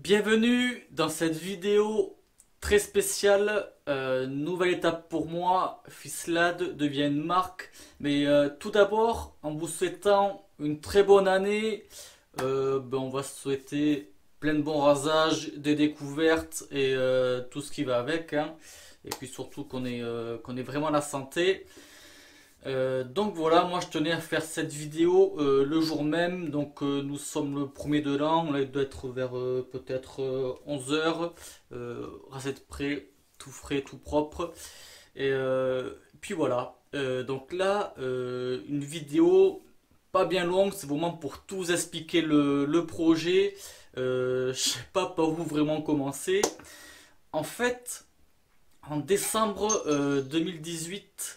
Bienvenue dans cette vidéo très spéciale, nouvelle étape pour moi, Fislad devient une marque. Mais tout d'abord, en vous souhaitant une très bonne année, on va se souhaiter plein de bons rasages, des découvertes et tout ce qui va avec, hein. Et puis surtout qu'on ait vraiment la santé. Donc voilà, moi je tenais à faire cette vidéo le jour même. Donc nous sommes le premier de l'an, là il doit être vers peut-être 11 h, recette prêt, tout frais, tout propre. Et puis voilà. Donc là, une vidéo pas bien longue, c'est vraiment pour tout vous expliquer le projet. Je sais pas par où vraiment commencer. En fait, en décembre 2018,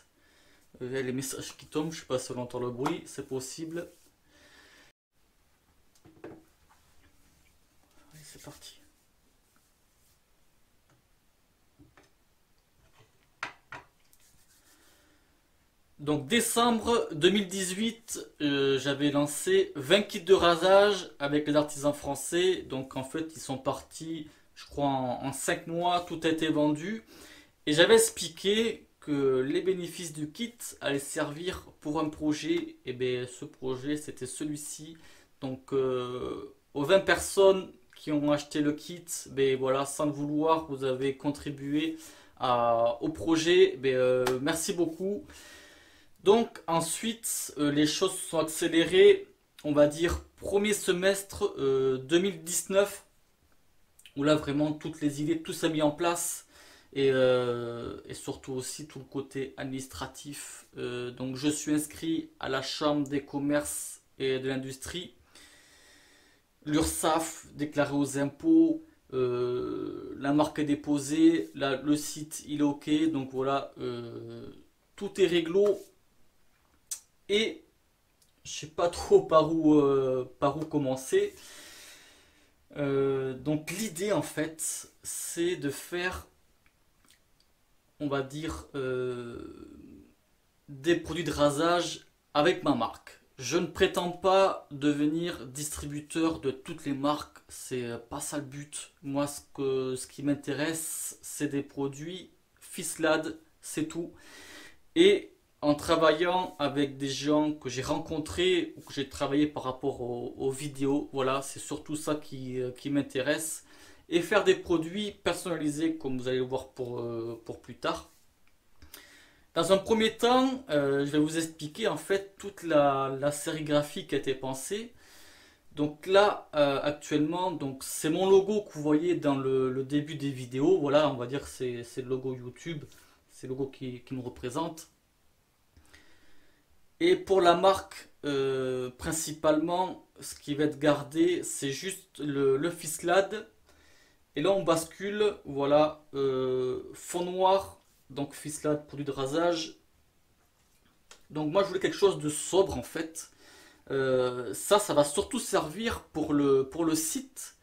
il y a les messages qui tombent, je sais pas si on entend le bruit, c'est possible. Allez, c'est parti. Donc décembre 2018, j'avais lancé 20 kits de rasage avec les artisans français. Donc en fait, ils sont partis, je crois, en 5 mois, tout a été vendu. Et j'avais expliqué que les bénéfices du kit allaient servir pour un projet. Et bien ce projet, c'était celui-ci. Donc aux 20 personnes qui ont acheté le kit, ben voilà, sans le vouloir, vous avez contribué au projet. Merci beaucoup. Donc ensuite, les choses se sont accélérées, on va dire premier semestre 2019, où là vraiment toutes les idées, tout s'est mis en place. Et surtout aussi tout le côté administratif. Donc je suis inscrit à la Chambre des commerces et de l'industrie. L'URSSAF déclaré aux impôts. La marque est déposée. Le site il est ok. Donc voilà, tout est réglo. Et je sais pas trop par où commencer. Donc l'idée en fait, c'est de faire, on va dire, des produits de rasage avec ma marque. Je ne prétends pas devenir distributeur de toutes les marques, c'est pas ça le but. Moi, ce qui m'intéresse, c'est des produits Fislad, c'est tout. Et en travaillant avec des gens que j'ai rencontrés ou que j'ai travaillé par rapport aux vidéos, voilà, c'est surtout ça qui m'intéresse. Et faire des produits personnalisés, comme vous allez le voir pour plus tard. Dans un premier temps, je vais vous expliquer en fait toute la sérigraphie qui a été pensée. Donc là, actuellement, donc c'est mon logo que vous voyez dans le début des vidéos. Voilà, on va dire que c'est le logo YouTube, c'est le logo qui me représente. Et pour la marque, principalement, ce qui va être gardé, c'est juste le Fislad. Et là, on bascule, voilà, fond noir, donc Fislad, produit de rasage. Donc moi, je voulais quelque chose de sobre en fait. Ça va surtout servir pour le site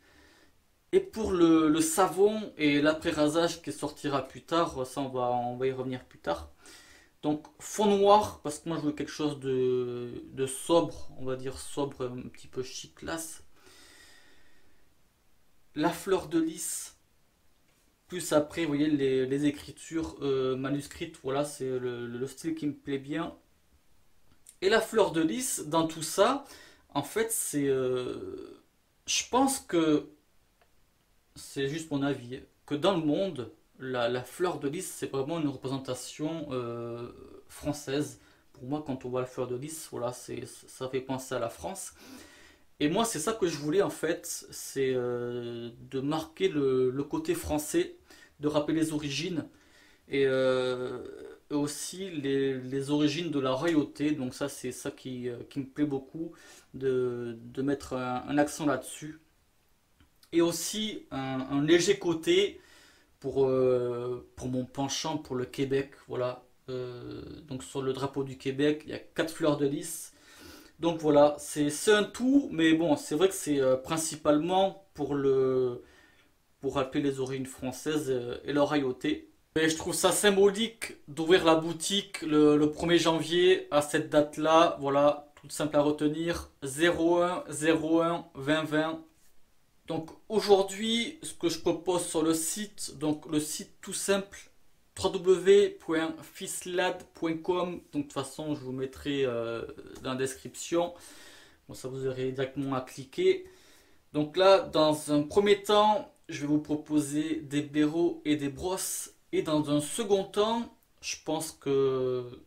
et pour le savon et l'après-rasage qui sortira plus tard. Ça, on va y revenir plus tard. Donc fond noir, parce que moi je veux quelque chose de sobre, on va dire sobre, un petit peu chic classe. La fleur de lys, plus après, vous voyez les écritures manuscrites, voilà, c'est le style qui me plaît bien. Et la fleur de lys, dans tout ça, en fait, je pense que, c'est juste mon avis, que dans le monde, la fleur de lys, c'est vraiment une représentation française. Pour moi, quand on voit la fleur de lys, voilà, ça fait penser à la France. Et moi, c'est ça que je voulais en fait, c'est de marquer le côté français, de rappeler les origines et aussi les origines de la royauté. Donc ça, c'est ça qui me plaît beaucoup, de mettre un accent là-dessus. Et aussi un léger côté pour mon penchant pour le Québec. Voilà. Donc sur le drapeau du Québec, il y a 4 fleurs de lys. Donc voilà, c'est un tout, mais bon, c'est vrai que c'est principalement pour rappeler les origines françaises et leur royauté. Et je trouve ça symbolique d'ouvrir la boutique le 1er janvier à cette date-là. Voilà, tout simple à retenir, 01 01 2020. Donc aujourd'hui, ce que je propose sur le site, donc le site tout simple, www.fislad.com. Donc de toute façon, je vous mettrai dans la description. Bon, ça vous aurez directement à cliquer. Donc là, dans un premier temps, je vais vous proposer des blaireaux et des brosses. Et dans un second temps, je pense que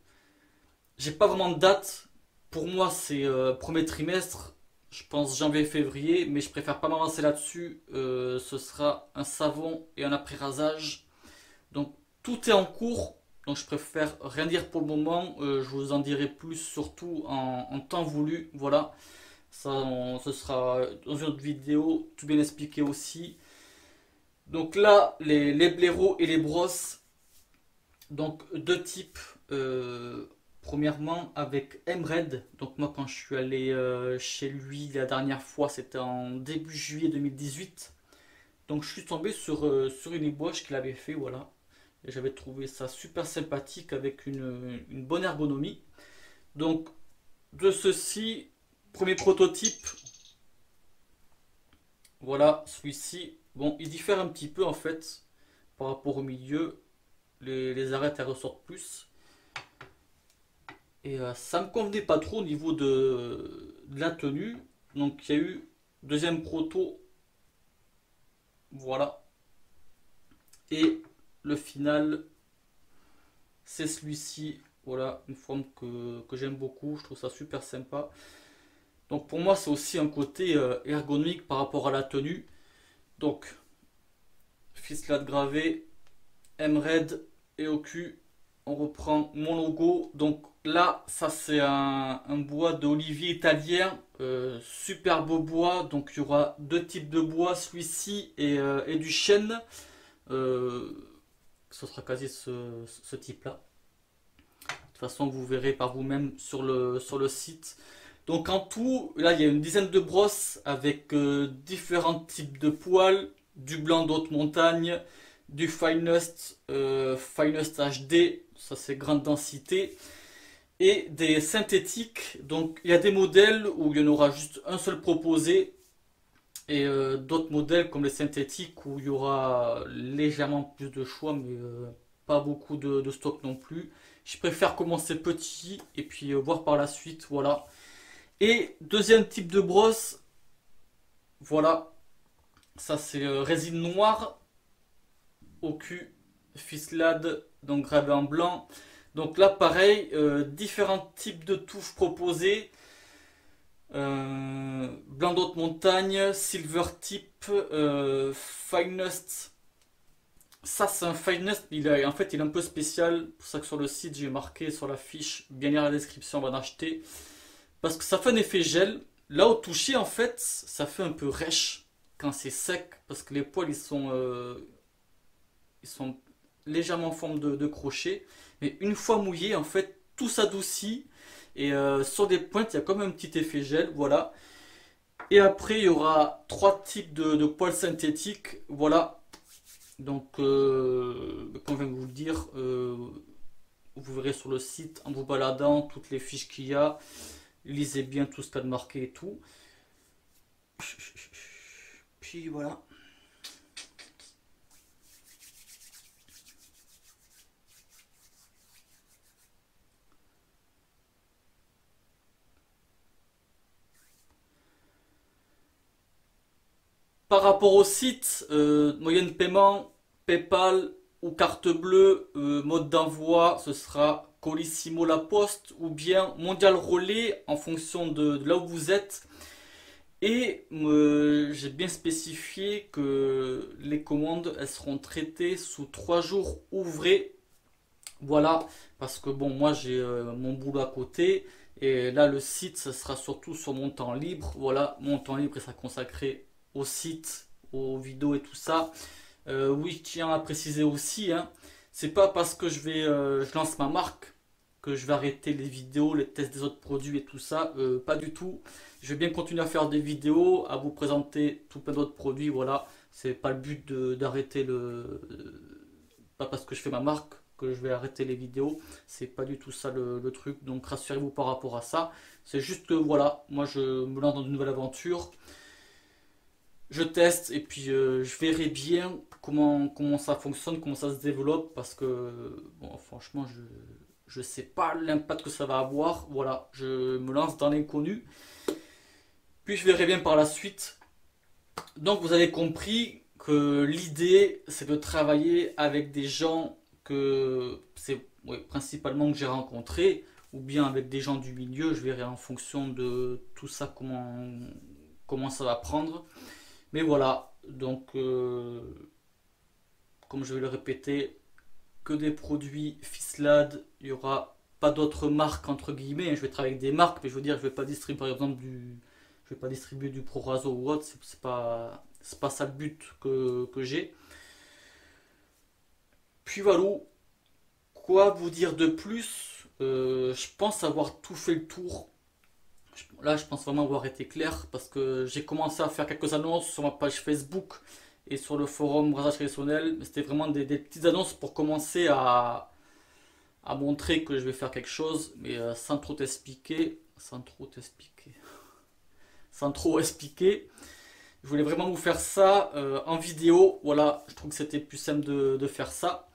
j'ai pas vraiment de date. Pour moi, c'est premier trimestre. Je pense janvier-février, mais je préfère pas m'avancer là-dessus. Ce sera un savon et un après-rasage. Donc tout est en cours. Donc je préfère rien dire pour le moment. Je vous en dirai plus surtout en temps voulu. Voilà. Ça, ce sera dans une autre vidéo, tout bien expliqué aussi. Donc là, les blaireaux et les brosses. Donc deux types. Premièrement avec Emred. Donc moi quand je suis allé chez lui la dernière fois, c'était en début juillet 2018. Donc je suis tombé sur une ébauche qu'il avait fait, voilà. Et j'avais trouvé ça super sympathique avec une bonne ergonomie. Donc de ceci, premier prototype, voilà celui-ci. Bon, il diffère un petit peu en fait par rapport au milieu. Les arêtes elles ressortent plus. Et ça me convenait pas trop au niveau de la tenue. Donc il y a eu deuxième proto, voilà. Et le final, c'est celui-ci. Voilà, une forme que j'aime beaucoup. Je trouve ça super sympa. Donc pour moi, c'est aussi un côté ergonomique par rapport à la tenue. Donc, ficelade gravée, Emred et au cul, on reprend mon logo. Donc là, ça c'est un bois d'olivier italien, super beau bois. Donc il y aura deux types de bois, celui-ci et du chêne. Euh, Ce sera quasi ce type-là. De toute façon, vous verrez par vous-même sur le site. Donc en tout, là il y a une dizaine de brosses avec différents types de poils, du blanc d'haute montagne, du Finest, Finest HD, ça c'est grande densité, et des synthétiques. Donc il y a des modèles où il y en aura juste un seul proposé, et d'autres modèles comme les synthétiques où il y aura légèrement plus de choix, mais pas beaucoup de stock non plus. Je préfère commencer petit et puis voir par la suite, voilà. Et deuxième type de brosse, voilà, ça c'est résine noire au cul, ficelade, donc gravé en blanc. Donc là pareil, différents types de touffes proposées. Blanc d'haute montagne, silver tip, finest. Ça c'est un finest, en fait il est un peu spécial. Pour ça que sur le site j'ai marqué sur la fiche, bien lire la description avant d'acheter. Parce que ça fait un effet gel. Là au toucher en fait ça fait un peu rêche quand c'est sec. Parce que les poils ils sont légèrement en forme de crochet. Mais une fois mouillé en fait tout s'adoucit. Et sur des pointes il y a comme un petit effet gel. Voilà. Et après il y aura trois types de poils synthétiques. Voilà. Donc comme je viens de vous le dire, vous verrez sur le site en vous baladant toutes les fiches qu'il y a. Lisez bien tout ce qu'il y a de marqué et tout. Puis voilà. Par rapport au site, moyen de paiement, PayPal ou carte bleue, mode d'envoi, ce sera Colissimo La Poste ou bien Mondial Relais en fonction de là où vous êtes. Et j'ai bien spécifié que les commandes elles seront traitées sous 3 jours ouvrés. Voilà, parce que bon, moi j'ai mon boulot à côté. Et là, le site, ça sera surtout sur mon temps libre. Voilà, mon temps libre sera consacré au site, aux vidéos et tout ça. Oui, je tiens à préciser aussi, hein, c'est pas parce que je lance ma marque que je vais arrêter les vidéos, les tests des autres produits et tout ça. Pas du tout. Je vais bien continuer à faire des vidéos, à vous présenter tout plein d'autres produits. Voilà, c'est pas le but d'arrêter pas parce que je fais ma marque que je vais arrêter les vidéos. C'est pas du tout ça le truc. Donc rassurez-vous par rapport à ça. C'est juste que voilà, moi je me lance dans une nouvelle aventure. je teste et puis je verrai bien comment ça fonctionne, comment ça se développe parce que bon, franchement, je sais pas l'impact que ça va avoir. Voilà, je me lance dans l'inconnu. Puis je verrai bien par la suite. Donc vous avez compris que l'idée c'est de travailler avec des gens que c'est ouais, principalement que j'ai rencontrés ou bien avec des gens du milieu. Je verrai en fonction de tout ça comment ça va prendre. Mais voilà, donc comme je vais le répéter, que des produits Fislad, il n'y aura pas d'autres marques entre guillemets. Je vais travailler avec des marques, mais je veux dire, je vais pas distribuer par exemple je vais pas distribuer du ProRaso ou autre. C'est pas ça le but que j'ai. Puis voilà, quoi vous dire de plus. Je pense avoir tout fait le tour. Là, je pense vraiment avoir été clair parce que j'ai commencé à faire quelques annonces sur ma page Facebook et sur le forum Rasage Traditionnel. C'était vraiment des petites annonces pour commencer à montrer que je vais faire quelque chose, mais sans trop t'expliquer. Sans trop expliquer. Je voulais vraiment vous faire ça en vidéo. Voilà, je trouve que c'était plus simple de faire ça.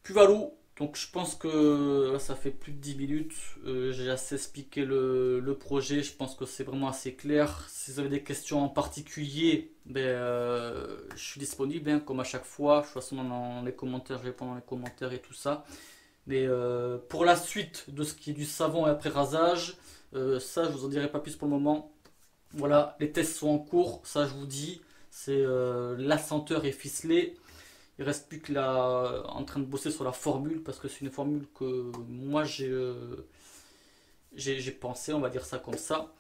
Puis Valou, donc je pense que ça fait plus de 10 minutes. J'ai assez expliqué le projet. Je pense que c'est vraiment assez clair. Si vous avez des questions en particulier, ben, je suis disponible hein, comme à chaque fois. De toute façon, dans les commentaires, je réponds dans les commentaires et tout ça. Mais pour la suite de ce qui est du savon et après rasage, ça je vous en dirai pas plus pour le moment. Voilà, les tests sont en cours, ça je vous dis. C'est l'assenteur est ficelé. Il reste plus que là en train de bosser sur la formule parce que c'est une formule que moi j'ai pensé, on va dire ça comme ça.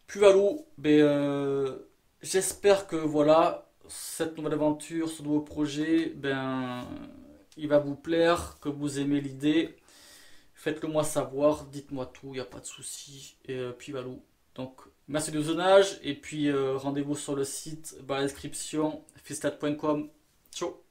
Puis Valou, ben, j'espère que voilà, cette nouvelle aventure, ce nouveau projet, ben, il va vous plaire, que vous aimez l'idée. Faites-le moi savoir, dites-moi tout, il n'y a pas de souci. Et puis Valou. Donc, merci du visionnage et puis rendez-vous sur le site, dans la description, fistat.com. Ciao